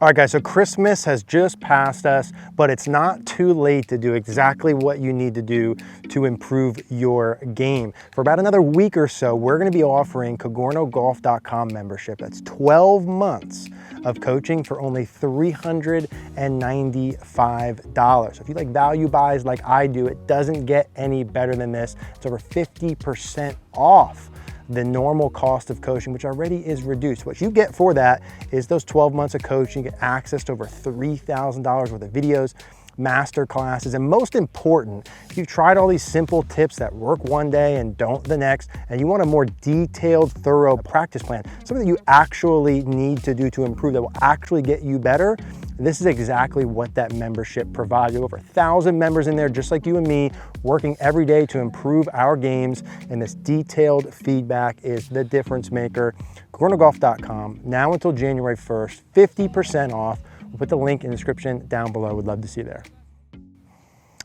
All right, guys, so Christmas has just passed us, but it's not too late to do exactly what you need to do to improve your game. For about another week or so, we're going to be offering CogornoGolf.com membership. That's 12 months of coaching for only $395. So if you like value buys like I do, it doesn't get any better than this. It's over 50% off the normal cost of coaching, which already is reduced. What you get for that is those 12 months of coaching. You get access to over $3,000 worth of videos, master classes, and most important, if you've tried all these simple tips that work one day and don't the next, and you want a more detailed, thorough practice plan, something that you actually need to do to improve that will actually get you better, this is exactly what that membership provides. You have over 1,000 members in there, just like you and me, working every day to improve our games, and this detailed feedback is the difference maker. CogornoGolf.com, now until January 1st, 50% off. We'll put the link in the description down below. We'd love to see you there.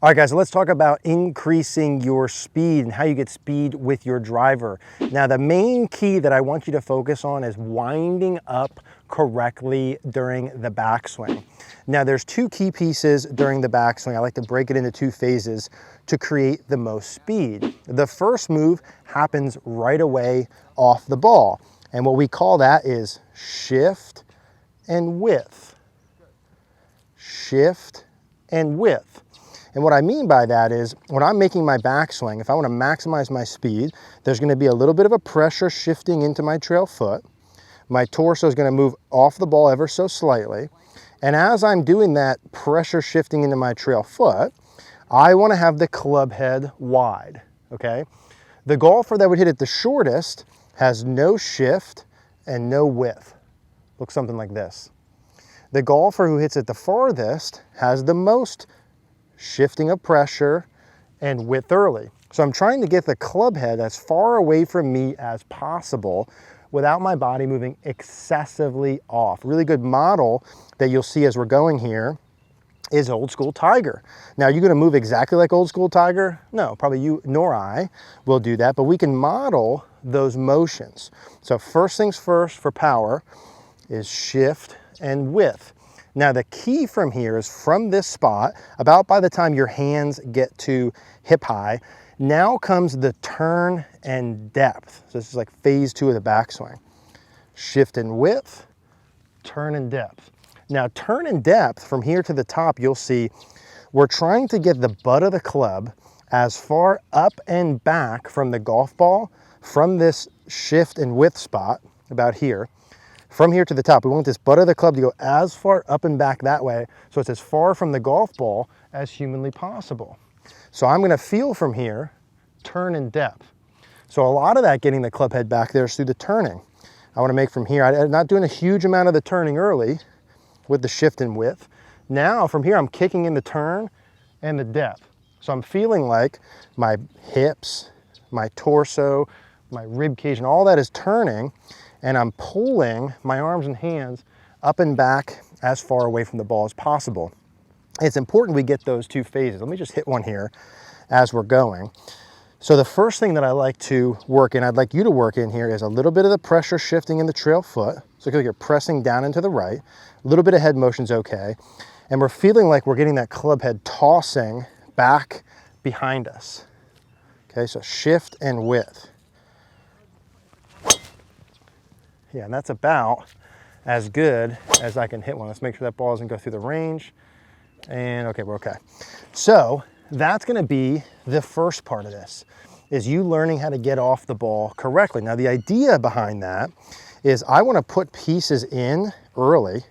All right, guys, so let's talk about increasing your speed and how you get speed with your driver. Now, the main key that I want you to focus on is winding up correctly during the backswing. Now, there's two key pieces during the backswing. I like to break it into two phases to create the most speed. The first move happens right away off the ball, and what we call that is shift and width. Shift and width. And what I mean by that is when I'm making my backswing, if I want to maximize my speed, there's going to be a little bit of a pressure shifting into my trail foot. My torso is going to move off the ball ever so slightly. And as I'm doing that pressure shifting into my trail foot, I want to have the club head wide, okay? The golfer that would hit it the shortest has no shift and no width. Looks something like this. The golfer who hits it the farthest has the most shifting of pressure and width early. So I'm trying to get the club head as far away from me as possible without my body moving excessively off. A really good model that you'll see as we're going here is Old School Tiger. Now, are you going to move exactly like Old School Tiger? No, probably you nor I will do that, but we can model those motions. So first things first for power is shift and width. Now, the key from here is from this spot, about by the time your hands get to hip high, now comes the turn and depth. So this is like phase 2 of the backswing. Shift and width, turn and depth. Now, turn and depth from here to the top, you'll see we're trying to get the butt of the club as far up and back from the golf ball, from this shift and width spot, about here. From here to the top, we want this butt of the club to go as far up and back that way, so it's as far from the golf ball as humanly possible. So I'm going to feel from here, turn and depth. So a lot of that getting the club head back there is through the turning. I want to make from here, I'm not doing a huge amount of the turning early with the shift and width. Now from here, I'm kicking in the turn and the depth. So I'm feeling like my hips, my torso, my rib cage, and all that is turning, and I'm pulling my arms and hands up and back as far away from the ball as possible. It's important we get those two phases. Let me just hit one here as we're going. So the first thing that I like to work in, I'd like you to work in here, is a little bit of the pressure shifting in the trail foot. So you're pressing down into the right. A little bit of head motion's okay. And we're feeling like we're getting that club head tossing back behind us. Okay, so shift and width. Yeah, and that's about as good as I can hit one. Let's make sure that ball doesn't go through the range. And okay, we're okay. So that's gonna be the first part of this, is you learning how to get off the ball correctly. Now, the idea behind that is I wanna put pieces in early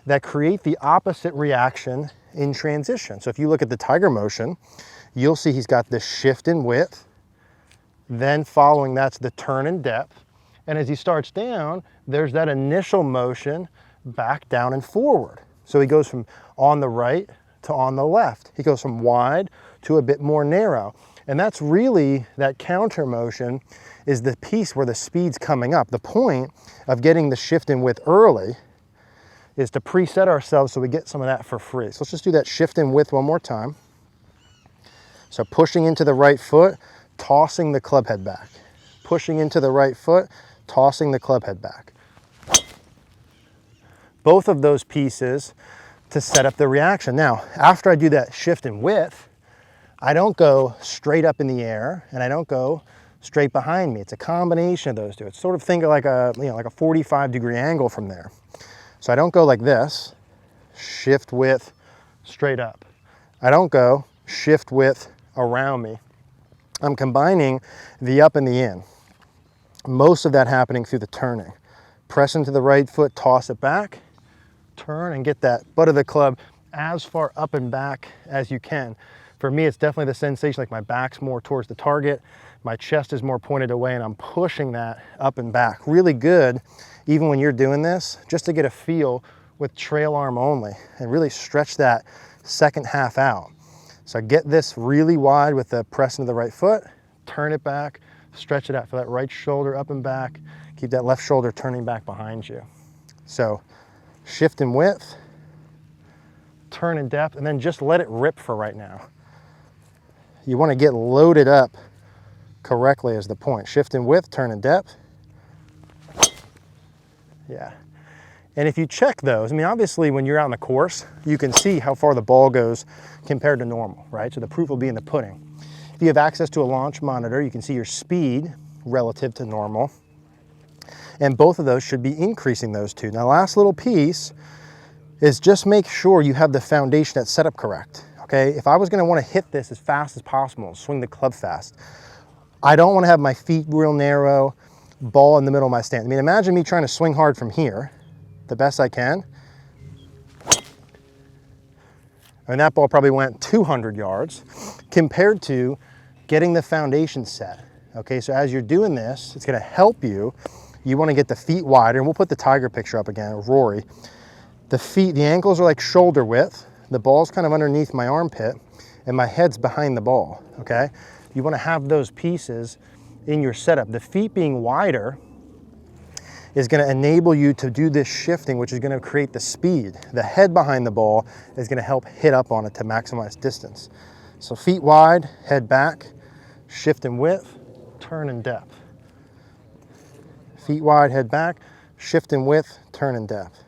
that create the opposite reaction in transition. So if you look at the Tiger motion, you'll see he's got this shift in width, then following that's the turn and depth. And as he starts down, there's that initial motion back down and forward. So he goes from on the right to on the left. He goes from wide to a bit more narrow. And that's really, that counter motion is the piece where the speed's coming up. The point of getting the shift in width early is to preset ourselves so we get some of that for free. So let's just do that shift in width one more time. So pushing into the right foot, tossing the club head back. Pushing into the right foot, tossing the club head back. both of those pieces to set up the reaction. Now, after I do that shift in width, I don't go straight up in the air and I don't go straight behind me. It's a combination of those two. It's sort of think of like a, like a 45-degree angle from there. So I don't go like this, shift width, straight up. I don't go shift width around me. I'm combining the up and the in. Most of that happening through the turning. Press into the right foot, toss it back, turn and get that butt of the club as far up and back as you can. For me, it's definitely the sensation like my back's more towards the target, my chest is more pointed away, and I'm pushing that up and back. Really good, even when you're doing this, just to get a feel with trail arm only and really stretch that second half out. So get this really wide with the press into the right foot, turn it back, stretch it out. Feel that right shoulder up and back. Keep that left shoulder turning back behind you. So shift in width, turn in depth, and then just let it rip for right now. You want to get loaded up correctly is the point. Shift in width, turn in depth. Yeah. And if you check those, I mean, obviously when you're out on the course, you can see how far the ball goes compared to normal, right? So the proof will be in the pudding. If you have access to a launch monitor, you can see your speed relative to normal. And both of those should be increasing those two. Now, last little piece is just make sure you have the foundation that's set up correct, okay? If I was gonna wanna hit this as fast as possible, swing the club fast, I don't wanna have my feet real narrow, ball in the middle of my stance. I mean, imagine me trying to swing hard from here, the best I can, and that ball probably went 200 yards compared to getting the foundation set, okay? So as you're doing this, it's gonna help you. You wanna get the feet wider, and we'll put the tiger picture up again, of Rory. The feet, the ankles are like shoulder width, the ball's kind of underneath my armpit, and my head's behind the ball, okay? You wanna have those pieces in your setup. The feet being wider is gonna enable you to do this shifting, which is gonna create the speed. The head behind the ball is gonna help hit up on it to maximize distance. So feet wide, head back, shift in width, turn in depth. Feet wide, head back, shift in width, turn in depth.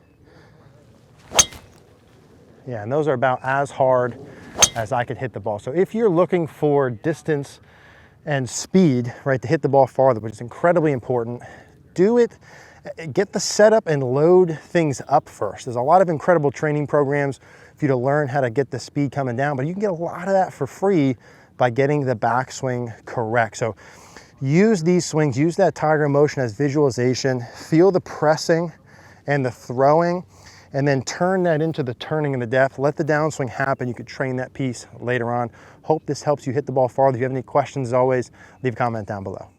Yeah, and those are about as hard as I could hit the ball. So if you're looking for distance and speed, right, to hit the ball farther, which is incredibly important, do it, get the setup and load things up first. There's a lot of incredible training programs for you to learn how to get the speed coming down, but you can get a lot of that for free by getting the backswing correct. So use these swings, use that tiger motion as visualization, feel the pressing and the throwing, and then turn that into the turning and the depth. Let the downswing happen. You could train that piece later on. Hope this helps you hit the ball farther. If you have any questions, as always, leave a comment down below.